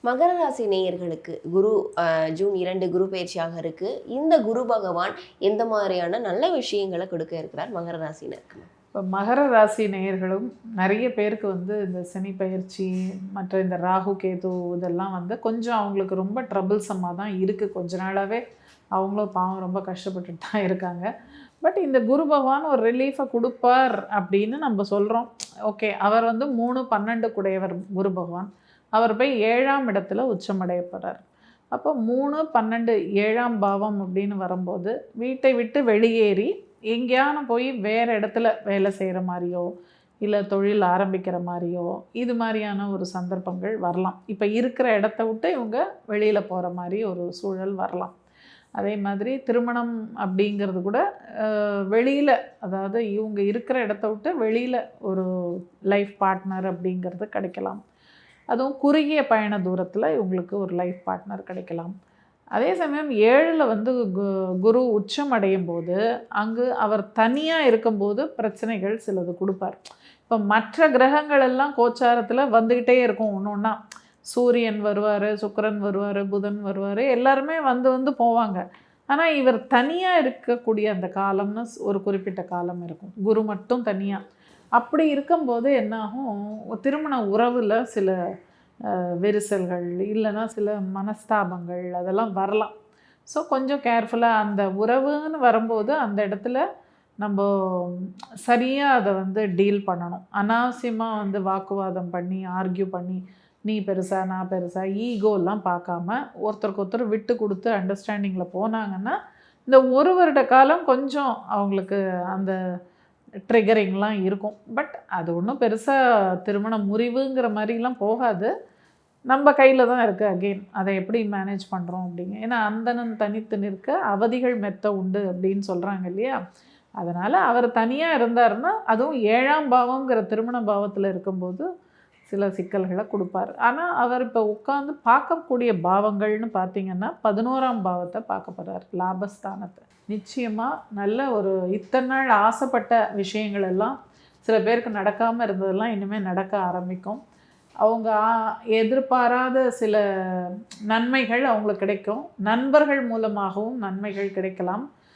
மகர ராசி நேயர்களுக்கு குரு ஜூன் 2 குரு பயிற்சியாக இருக்கு. இந்த குரு பகவான் எந்த மாதிரியான நல்ல விஷயங்களை கொடுக்க இருக்கிறார் மகர ராசினருக்கு? இப்போ மகர ராசி நேயர்களும் நிறைய பேருக்கு இந்த சனி பயிற்சி மற்ற இந்த ராகு கேது இதெல்லாம் கொஞ்சம் அவங்களுக்கு ரொம்ப ட்ரபிள்சமாக தான் இருக்குது. கொஞ்ச நாளாகவே அவங்களும் பாவம் ரொம்ப கஷ்டப்பட்டுட்டு தான் இருக்காங்க. பட் இந்த குரு பகவான் ஒரு ரிலீஃபை கொடுப்பார் அப்படின்னு நம்ம சொல்கிறோம். ஓகே, அவர் 3-12 கூடையவர் குரு பகவான். அவர் போய் 7ஆம் இடத்துல உச்சமடைய போகிறார். அப்போ 3-12 7ஆம் பாவம் அப்படின்னு வரும்போது வீட்டை விட்டு வெளியேறி எங்கேயான போய் வேறு இடத்துல வேலை செய்கிற மாதிரியோ இல்லை தொழில் ஆரம்பிக்கிற மாதிரியோ இது மாதிரியான ஒரு சந்தர்ப்பங்கள் வரலாம். இப்போ இருக்கிற இடத்த விட்டு இவங்க வெளியில் போகிற மாதிரி ஒரு சூழல் வரலாம். அதே மாதிரி திருமணம் அப்படிங்கிறது கூட வெளியில், அதாவது இவங்க இருக்கிற இடத்த விட்டு வெளியில் ஒரு லைஃப் பார்ட்னர் அப்படிங்கிறது கிடைக்கலாம். அதுவும் குறுகிய பயண தூரத்தில் இவங்களுக்கு ஒரு லைஃப் பார்ட்னர் கிடைக்கலாம். அதே சமயம் 7ல் குரு உச்சம் அடையும் போது அங்கு அவர் தனியாக இருக்கும்போது பிரச்சனைகள் சிலது கொடுப்பார். இப்போ மற்ற கிரகங்கள் எல்லாம் கோச்சாரத்தில் வந்துக்கிட்டே இருக்கும். ஒன்று ஒன்றா சூரியன் வருவார், சுக்கிரன் வருவார், புதன் வருவார், எல்லாருமே வந்து போவாங்க. ஆனால் இவர் தனியாக இருக்கக்கூடிய அந்த காலம்னு ஒரு குறிப்பிட்ட காலம் இருக்கும். குரு மட்டும் தனியாக. அப்படி இருக்கும்போது என்னாகும், திருமண உறவில் சில விரிசல்கள் இல்லைன்னா சில மனஸ்தாபங்கள் அதெல்லாம் வரலாம். ஸோ கொஞ்சம் கேர்ஃபுல்லாக அந்த உறவுன்னு வரும்போது அந்த இடத்துல நம்ம சரியாக அதை டீல் பண்ணணும். அனாவசியமாக வாக்குவாதம் பண்ணி ஆர்கியூ பண்ணி நீ பெருசா நான் பெருசா ஈகோலாம் பார்க்காம ஒருத்தருக்கு ஒருத்தர் விட்டு கொடுத்து அண்டர்ஸ்டாண்டிங்கில் போனாங்கன்னா இந்த ஒரு வருட காலம் கொஞ்சம் அவங்களுக்கு அந்த ட்ரிகரிங்லாம் இருக்கும். பட் அது ஒன்றும் பெருசாக திருமண முறிவுங்கிற மாதிரிலாம் போகாது. நம்ம கையில் தான் இருக்குது. அகெயின் அதை எப்படி மேனேஜ் பண்ணுறோம் அப்படிங்க. ஏன்னா அந்தணன் தனித்து நிற்க அவதிகள் மெத்த உண்டு அப்படின்னு சொல்கிறாங்க இல்லையா. அதனால் அவர் தனியாக இருந்தாருன்னா, அதுவும் 7ஆம் பாவங்கிற திருமண பாவத்தில் இருக்கும்போது சில சிக்கல்களை கொடுப்பார். ஆனால் அவர் இப்போ உட்காந்து பார்க்கக்கூடிய பாவங்கள்னு பார்த்திங்கன்னா 11ஆம் பாவத்தை பார்க்க போகிறார், லாபஸ்தானத்தை. நிச்சயமாக நல்ல ஒரு இத்தனை நாள் ஆசைப்பட்ட விஷயங்கள் எல்லாம் சில பேருக்கு நடக்காமல் இருந்ததெல்லாம் இனிமேல் நடக்க ஆரம்பிக்கும். அவங்க எதிர்பாராத சில நன்மைகள் அவங்களுக்கு கிடைக்கும். நண்பர்கள் மூலமாகவும் நன்மைகள் கிடைக்கலாம்.